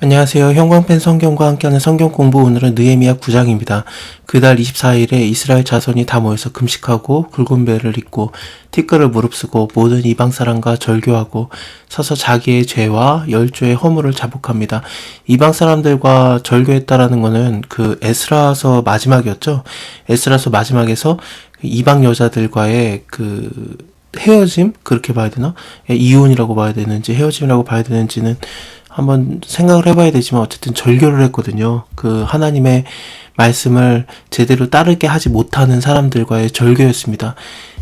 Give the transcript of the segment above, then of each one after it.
안녕하세요. 형광펜 성경과 함께하는 성경 공부, 오늘은 느헤미야 9장입니다. 그달 24일에 이스라엘 자손이 다 모여서 금식하고 굵은 베를 입고 티끌을 무릅쓰고 모든 이방 사람과 절교하고 서서 자기의 죄와 열조의 허물을 자복합니다. 이방 사람들과 절교했다라는 거는 그 에스라서 마지막이었죠. 에스라서 마지막에서 이방 여자들과의 그 헤어짐? 그렇게 봐야 되나? 이혼이라고 봐야 되는지 헤어짐이라고 봐야 되는지는 한번 생각을 해봐야 되지만, 어쨌든 절교를 했거든요. 그 하나님의 말씀을 제대로 따르게 하지 못하는 사람들과의 절교였습니다.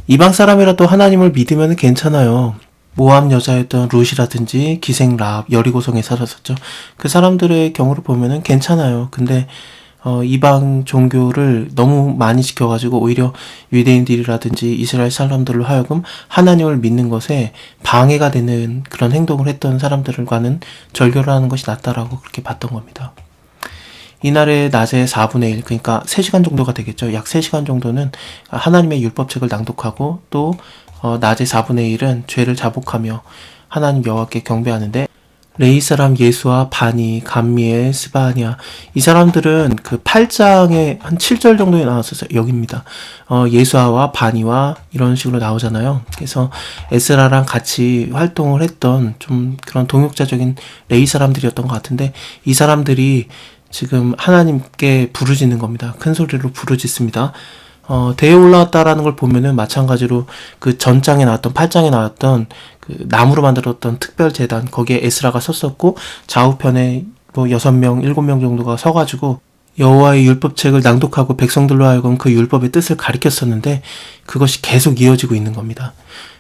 이방 사람이라도 하나님을 믿으면 괜찮아요. 모압 여자였던 룻이라든지 기생 라합, 여리고성에 살았었죠. 그 사람들의 경우를 보면은 괜찮아요. 근데 이방 종교를 너무 많이 지켜가지고 오히려 유대인들이라든지 이스라엘 사람들로 하여금 하나님을 믿는 것에 방해가 되는 그런 행동을 했던 사람들과는 절교를 하는 것이 낫다라고 그렇게 봤던 겁니다. 이날의 낮에 4분의 1, 그러니까 3시간 정도가 되겠죠. 약 3시간 정도는 하나님의 율법책을 낭독하고, 또 낮의 4분의 1은 죄를 자복하며 하나님 여호와께 경배하는데, 레위 사람 예수와 바니, 감미엘, 스바냐, 이 사람들은 그 8장에 한 7절 정도에 나왔었어요. 여기입니다. 예수아와 바니와 이런 식으로 나오잖아요. 그래서 에스라랑 같이 활동을 했던 좀 그런 동역자적인 레위 사람들이었던 것 같은데, 이 사람들이 지금 하나님께 부르짖는 겁니다. 큰 소리로 부르짖습니다. 대에 올라왔다라는 걸 보면은 마찬가지로 그 전장에 나왔던 8장에 나왔던 그 나무로 만들었던 특별 제단, 거기에 에스라가 섰었고, 좌우편에 뭐 6명, 7명 정도가 서가지고 여호와의 율법책을 낭독하고 백성들로 하여금 그 율법의 뜻을 가리켰었는데, 그것이 계속 이어지고 있는 겁니다.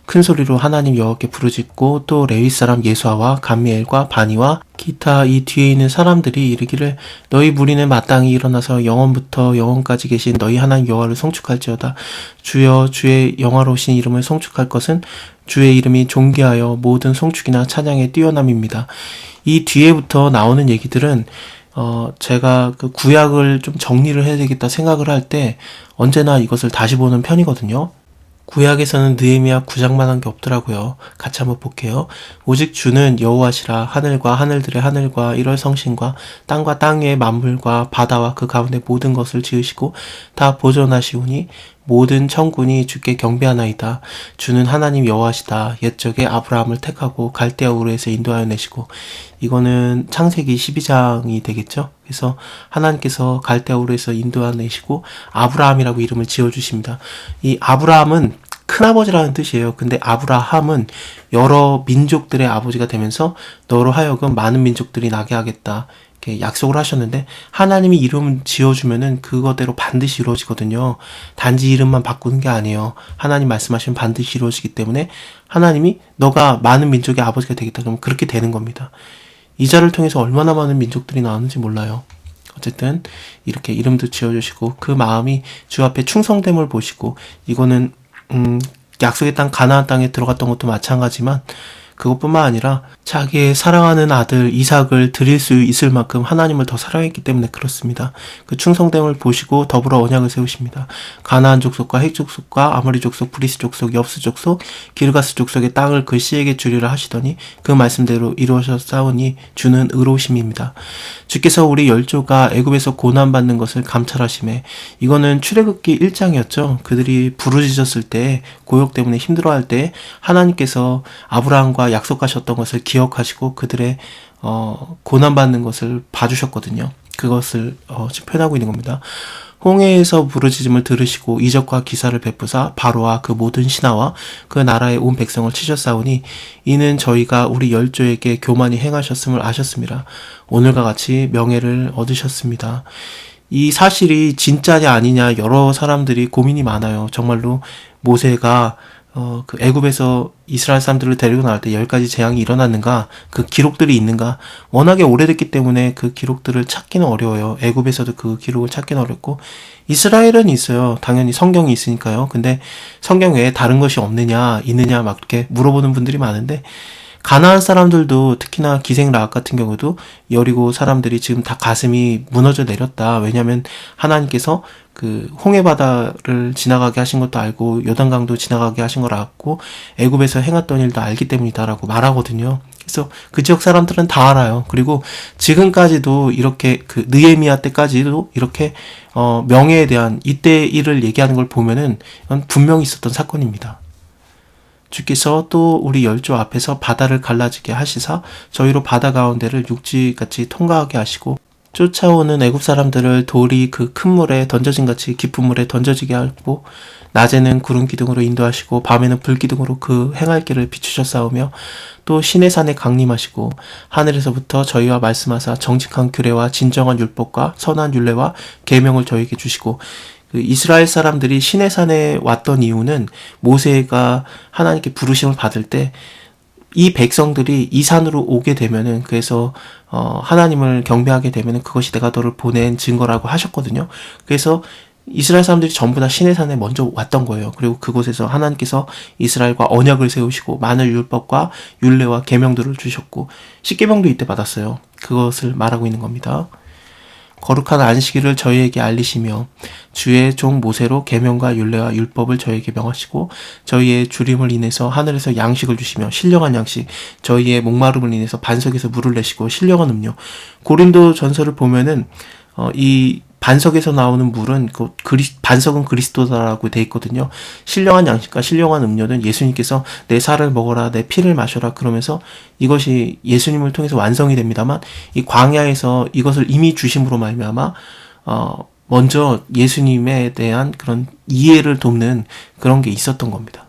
큰 소리로 하나님 여호와께 부르짖고, 또 레위 사람 예수아와 감미엘과 바니와 기타 이 뒤에 있는 사람들이 이르기를, 너희 무리는 마땅히 일어나서 영원부터 영원까지 계신 너희 하나님 여호와를 송축할지어다. 주여, 주의 영화로우신 이름을 송축할 것은 주의 이름이 존귀하여 모든 송축이나 찬양의 뛰어남입니다. 이 뒤에부터 나오는 얘기들은 제가 그 구약을 좀 정리를 해야 되겠다 생각을 할 때 언제나 이것을 다시 보는 편이거든요. 구약에서는 느헤미야 9장만한 게 없더라고요. 같이 한번 볼게요. 오직 주는 여호와시라. 하늘과 하늘들의 하늘과 일월 성신과 땅과 땅 위의 만물과 바다와 그 가운데 모든 것을 지으시고 다 보존하시오니 모든 천군이 주께 경배하나이다. 주는 하나님 여호와시다. 옛적에 아브라함을 택하고 갈대아 우르에서 인도하여 내시고, 이거는 창세기 12장이 되겠죠. 그래서 하나님께서 갈대아 우르에서 인도하여 내시고 아브라함이라고 이름을 지어주십니다. 이 아브라함은 큰아버지라는 뜻이에요. 근데 아브라함은 여러 민족들의 아버지가 되면서 너로 하여금 많은 민족들이 나게 하겠다, 이렇게 약속을 하셨는데, 하나님이 이름 지어주면은 그거대로 반드시 이루어지거든요. 단지 이름만 바꾸는 게 아니에요. 하나님 말씀하시면 반드시 이루어지기 때문에 하나님이 너가 많은 민족의 아버지가 되겠다 그러면 그렇게 되는 겁니다. 이 자를 통해서 얼마나 많은 민족들이 나왔는지 몰라요. 어쨌든 이렇게 이름도 지어주시고, 그 마음이 주 앞에 충성됨을 보시고, 이거는 약속의 땅 가나안 땅에 들어갔던 것도 마찬가지지만, 그것뿐만 아니라 자기의 사랑하는 아들 이삭을 드릴 수 있을 만큼 하나님을 더 사랑했기 때문에 그렇습니다. 그 충성됨을 보시고 더불어 언약을 세우십니다. 가나안 족속과 헷 족속과 아모리 족속, 브리스 족속, 엽스 족속, 기르가스 족속의 땅을 그 씨에게 주리라 하시더니 그 말씀대로 이루어졌사오니 주는 의로우심입니다. 주께서 우리 열조가 애굽에서 고난받는 것을 감찰하심에, 이거는 출애굽기 1장이었죠. 그들이 부르짖었을 때, 고역 때문에 힘들어할 때 하나님께서 아브라함과 약속하셨던 것을 기억하시고 그들의 고난받는 것을 봐주셨거든요. 그것을 지금 표현하고 있는 겁니다. 홍해에서 부르짖음을 들으시고 이적과 기사를 베푸사 바로와 그 모든 신하와 그 나라의 온 백성을 치셨사오니 이는 저희가 우리 열조에게 교만히 행하셨음을 아셨습니다. 오늘과 같이 명예를 얻으셨습니다. 이 사실이 진짜냐 아니냐 여러 사람들이 고민이 많아요. 정말로 모세가 그 애굽에서 이스라엘 사람들을 데리고 나올 때 10가지 재앙이 일어났는가, 그 기록들이 있는가, 워낙에 오래됐기 때문에 그 기록들을 찾기는 어려워요. 애굽에서도 그 기록을 찾기는 어렵고, 이스라엘은 있어요. 당연히 성경이 있으니까요. 근데 성경 외에 다른 것이 없느냐, 있느냐 막 이렇게 물어보는 분들이 많은데, 가나안 사람들도 특히나 기생 라합 같은 경우도 여리고 사람들이 지금 다 가슴이 무너져 내렸다. 왜냐하면 하나님께서 그 홍해 바다를 지나가게 하신 것도 알고 요단강도 지나가게 하신 걸 알고 애굽에서 행했던 일도 알기 때문이다라고 말하거든요. 그래서 그 지역 사람들은 다 알아요. 그리고 지금까지도 이렇게 그 느헤미야 때까지도 이렇게 명예에 대한 이때 일을 얘기하는 걸 보면은 이건 분명히 있었던 사건입니다. 주께서 또 우리 열조 앞에서 바다를 갈라지게 하시사 저희로 바다 가운데를 육지같이 통과하게 하시고 쫓아오는 애굽 사람들을 돌이 그 큰 물에 던져진 같이 깊은 물에 던져지게 하고 낮에는 구름 기둥으로 인도하시고 밤에는 불 기둥으로 그 행할 길을 비추셨사오며 또 시내산에 강림하시고 하늘에서부터 저희와 말씀하사 정직한 규례와 진정한 율법과 선한 율례와 계명을 저희에게 주시고 그 이스라엘 사람들이 시내산에 왔던 이유는 모세가 하나님께 부르심을 받을 때 이 백성들이 이 산으로 오게 되면은 그래서 하나님을 경배하게 되면은 그것이 내가 너를 보낸 증거라고 하셨거든요. 그래서 이스라엘 사람들이 전부 다 시내산에 먼저 왔던 거예요. 그리고 그곳에서 하나님께서 이스라엘과 언약을 세우시고 많은 율법과 율례와 계명들을 주셨고 십계명도 이때 받았어요. 그것을 말하고 있는 겁니다. 거룩한 안식일을 저희에게 알리시며 주의 종 모세로 계명과 율례와 율법을 저희에게 명하시고 저희의 주림을 인해서 하늘에서 양식을 주시며 신령한 양식 저희의 목마름을 인해서 반석에서 물을 내시고 신령한 음료 고린도 전서를 보면은 이 반석에서 나오는 물은 반석은 그리스도다라고 돼 있거든요. 신령한 양식과 신령한 음료는 예수님께서 내 살을 먹어라 내 피를 마셔라 그러면서 이것이 예수님을 통해서 완성이 됩니다만 이 광야에서 이것을 이미 주심으로 말미암아 먼저 예수님에 대한 그런 이해를 돕는 그런 게 있었던 겁니다.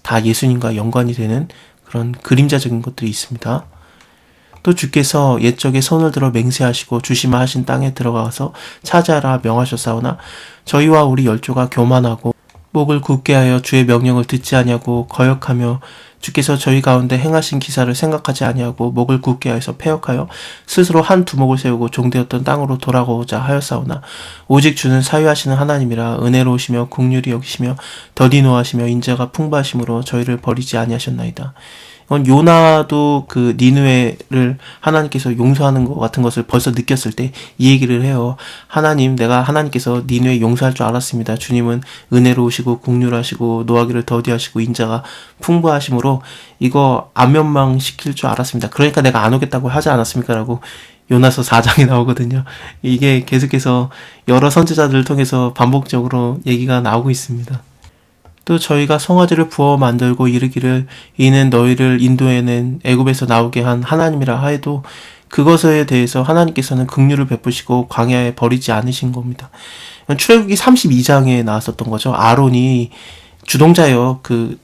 다 예수님과 연관이 되는 그런 그림자적인 것들이 있습니다. 또 주께서 옛적에 손을 들어 맹세하시고 주시마 하신 땅에 들어가서 차지하라 명하셨사오나 저희와 우리 열조가 교만하고 목을 굳게 하여 주의 명령을 듣지 아니하고 거역하며 주께서 저희 가운데 행하신 기사를 생각하지 아니하고 목을 굳게 하여서 패역하여 스스로 한 두목을 세우고 종되었던 땅으로 돌아오고자 하였사오나 오직 주는 사유하시는 하나님이라 은혜로우시며 긍휼히 여기시며 더디 노하시며 인자가 풍부하심으로 저희를 버리지 아니하셨나이다. 이건 요나도 그 니느웨를 하나님께서 용서하는 것 같은 것을 벌써 느꼈을 때 이 얘기를 해요. 하나님, 내가 하나님께서 니느웨 용서할 줄 알았습니다. 주님은 은혜로우시고 긍휼하시고 노하기를 더디하시고 인자가 풍부하심으로 이거 안면망시킬 줄 알았습니다. 그러니까 내가 안 오겠다고 하지 않았습니까? 라고 요나서 4장에 나오거든요. 이게 계속해서 여러 선지자들을 통해서 반복적으로 얘기가 나오고 있습니다. 또 저희가 송아지를 부어 만들고 이르기를 이는 너희를 인도해낸 애굽에서 나오게 한 하나님이라 하여도 그것에 대해서 하나님께서는 긍휼을 베푸시고 광야에 버리지 않으신 겁니다. 출애굽기 32장에 나왔었던 거죠. 아론이 주동자예요. 그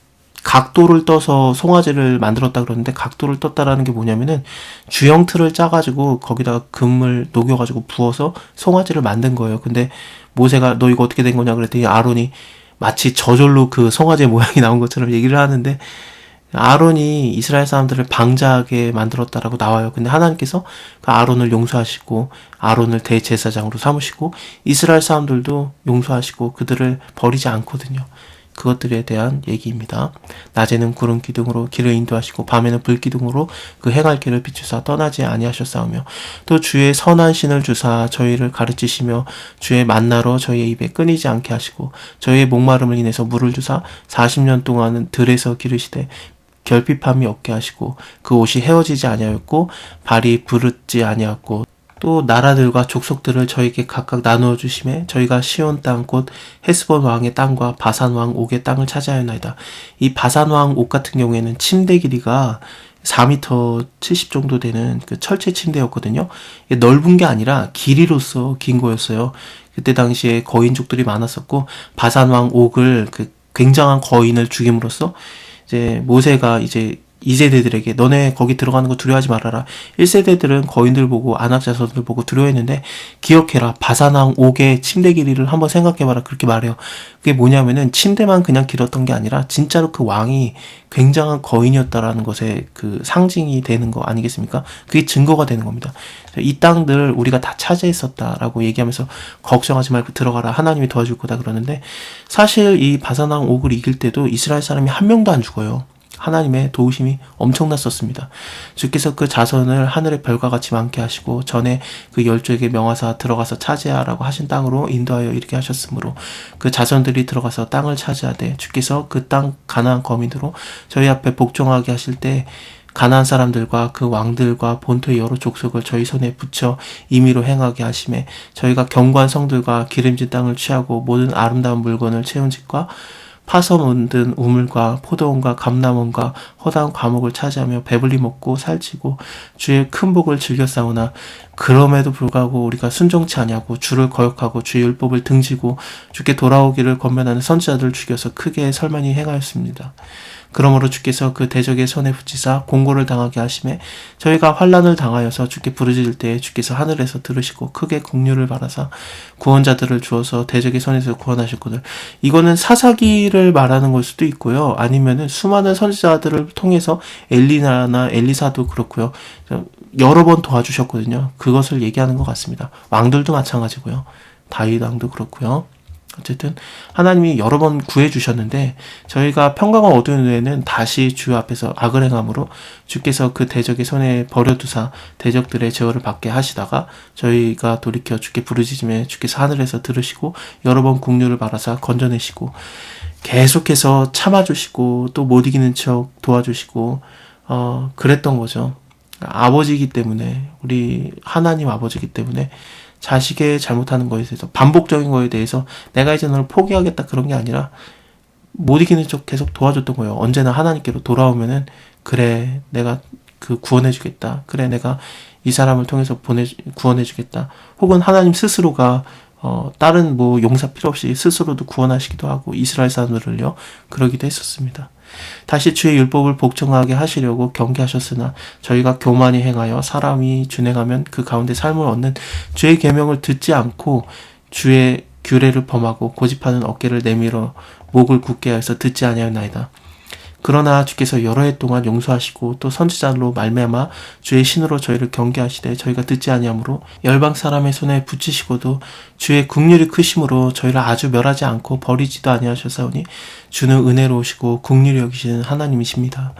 각도를 떠서 송아지를 만들었다 그러는데 각도를 떴다라는 게 뭐냐면은 주형 틀을 짜가지고 거기다가 금을 녹여가지고 부어서 송아지를 만든 거예요. 근데 모세가 너 이거 어떻게 된 거냐 그랬더니 아론이 마치 저절로 그 송아지 모양이 나온 것처럼 얘기를 하는데 아론이 이스라엘 사람들을 방자하게 만들었다라고 나와요. 근데 하나님께서 그 아론을 용서하시고 아론을 대제사장으로 삼으시고 이스라엘 사람들도 용서하시고 그들을 버리지 않거든요. 그것들에 대한 얘기입니다. 낮에는 구름 기둥으로 길을 인도하시고 밤에는 불 기둥으로 그 행할 길을 비추사 떠나지 아니하셨사오며 또 주의 선한 신을 주사 저희를 가르치시며 주의 만나로 저희의 입에 끊이지 않게 하시고 저희의 목마름을 인해서 물을 주사 40년 동안은 들에서 기르시되 결핍함이 없게 하시고 그 옷이 헤어지지 아니하였고 발이 부르지 아니하였고 또 나라들과 족속들을 저에게 각각 나누어 주심에 저희가 시온 땅 곧 헤스본 왕의 땅과 바산 왕 옥의 땅을 차지하였나이다. 이 바산 왕 옥 같은 경우에는 침대 길이가 4m 70 정도 되는 그 철제 침대였거든요. 넓은 게 아니라 길이로서 긴 거였어요. 그때 당시에 거인족들이 많았었고 바산 왕 옥을 그 굉장한 거인을 죽임으로써 이제 모세가 이제 2세대들에게 너네 거기 들어가는 거 두려워하지 말아라. 1세대들은 거인들 보고 안악자손들 보고 두려워했는데 기억해라. 바사왕 옥의 침대 길이를 한번 생각해봐라. 그렇게 말해요. 그게 뭐냐면은 침대만 그냥 길었던 게 아니라 진짜로 그 왕이 굉장한 거인이었다라는 것의 그 상징이 되는 거 아니겠습니까? 그게 증거가 되는 겁니다. 이 땅들 우리가 다 차지했었다라고 얘기하면서 걱정하지 말고 들어가라. 하나님이 도와줄 거다 그러는데 사실 이 바사왕 옥을 이길 때도 이스라엘 사람이 한 명도 안 죽어요. 하나님의 도우심이 엄청났었습니다. 주께서 그 자손을 하늘의 별과 같이 많게 하시고 전에 그 열조에게 명하사 들어가서 차지하라고 하신 땅으로 인도하여 이르게 하셨으므로 그 자손들이 들어가서 땅을 차지하되 주께서 그 땅 가나안 거민으로 저희 앞에 복종하게 하실 때 가나안 사람들과 그 왕들과 본토의 여러 족속을 저희 손에 붙여 임의로 행하게 하심에 저희가 견고한 성들과 기름진 땅을 취하고 모든 아름다운 물건을 채운 집과 파서 만든 우물과 포도원과 감람원과 허다한 과목을 차지하며 배불리 먹고 살찌고 주의 큰 복을 즐겨 싸우나 그럼에도 불구하고 우리가 순종치 아니하고 주를 거역하고 주의 율법을 등지고 주께 돌아오기를 권면하는 선지자들을 죽여서 크게 설만히 행하였습니다. 그러므로 주께서 그 대적의 손에 붙이사 공고를 당하게 하심에 저희가 환난을 당하여서 주께 부르짖을 때에 주께서 하늘에서 들으시고 크게 긍휼을 바라사 구원자들을 주어서 대적의 손에서 구원하셨거늘. 이거는 사사기를 말하는 걸 수도 있고요. 아니면은 수많은 선지자들을 통해서 엘리나나 엘리사도 그렇고요. 여러 번 도와주셨거든요. 그것을 얘기하는 것 같습니다. 왕들도 마찬가지고요. 다윗 왕도 그렇고요. 어쨌든 하나님이 여러 번 구해주셨는데 저희가 평강과 어두운 후에는 다시 주 앞에서 악을 행함으로 주께서 그 대적의 손에 버려두사 대적들의 제어를 받게 하시다가 저희가 돌이켜 주께 부르짖음에 주께서 하늘에서 들으시고 여러 번 긍휼을 바라사 건져내시고 계속해서 참아주시고 또 못 이기는 척 도와주시고 그랬던 거죠. 아버지이기 때문에 우리 하나님 아버지이기 때문에 자식의 잘못하는 거에 대해서 반복적인 거에 대해서 내가 이제 너를 포기하겠다 그런 게 아니라 못 이기는 척 계속 도와줬던 거예요. 언제나 하나님께로 돌아오면은 그래 내가 그 구원해주겠다. 그래 내가 이 사람을 통해서 구원해주겠다. 혹은 하나님 스스로가 다른 뭐 용사 필요 없이 스스로도 구원하시기도 하고 이스라엘 사람들을요 그러기도 했었습니다. 다시 주의 율법을 복종하게 하시려고 경계하셨으나 저희가 교만히 행하여 사람이 준행하면 그 가운데 삶을 얻는 주의 계명을 듣지 않고 주의 규례를 범하고 고집하는 어깨를 내밀어 목을 굳게 하여서 듣지 아니하였나이다. 그러나 주께서 여러 해 동안 용서하시고 또 선지자로 말미암아 주의 신으로 저희를 경계하시되 저희가 듣지 아니하므로 열방 사람의 손에 붙이시고도 주의 긍휼이 크심으로 저희를 아주 멸하지 않고 버리지도 아니하셨사오니 주는 은혜로우시고 긍휼히 여기시는 하나님이십니다.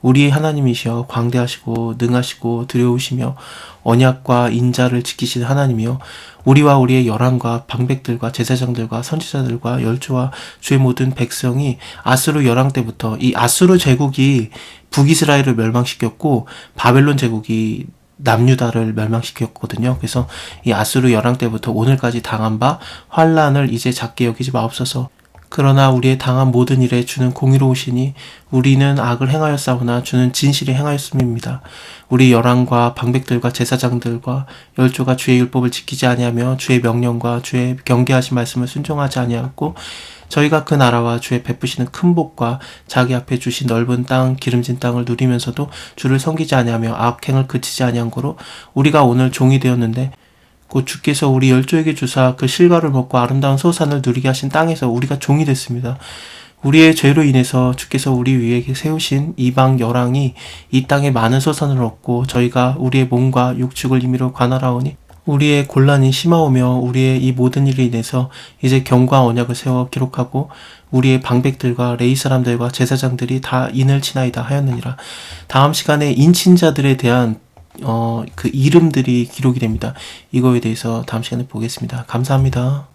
우리 하나님이시여 광대하시고 능하시고 두려우시며 언약과 인자를 지키시는 하나님이여 우리와 우리의 열왕과 방백들과 제사장들과 선지자들과 열조와 주의 모든 백성이 아수르 열왕 때부터 이 아수르 제국이 북이스라엘을 멸망시켰고 바벨론 제국이 남유다를 멸망시켰거든요. 그래서 이 아수르 열왕 때부터 오늘까지 당한 바 환난을 이제 작게 여기지 마옵소서. 그러나 우리의 당한 모든 일에 주는 공의로우시니 우리는 악을 행하였사오나 주는 진실이 행하였음입니다. 우리 열왕과 방백들과 제사장들과 열조가 주의 율법을 지키지 아니하며 주의 명령과 주의 경계하신 말씀을 순종하지 아니하였고 저희가 그 나라와 주의 베푸시는 큰 복과 자기 앞에 주신 넓은 땅 기름진 땅을 누리면서도 주를 섬기지 아니하며 악행을 그치지 아니한 거로 우리가 오늘 종이 되었는데 곧 주께서 우리 열조에게 주사 그 실과를 먹고 아름다운 소산을 누리게 하신 땅에서 우리가 종이 됐습니다. 우리의 죄로 인해서 주께서 우리 위에 세우신 이방 열왕이 이 땅에 많은 소산을 얻고 저희가 우리의 몸과 육축을 임의로 관할하오니 우리의 곤란이 심하오며 우리의 이 모든 일에 인해서 이제 경과 언약을 세워 기록하고 우리의 방백들과 레위 사람들과 제사장들이 다 인을 치나이다 하였느니라. 다음 시간에 인친자들에 대한 그 이름들이 기록이 됩니다. 이거에 대해서 다음 시간에 보겠습니다. 감사합니다.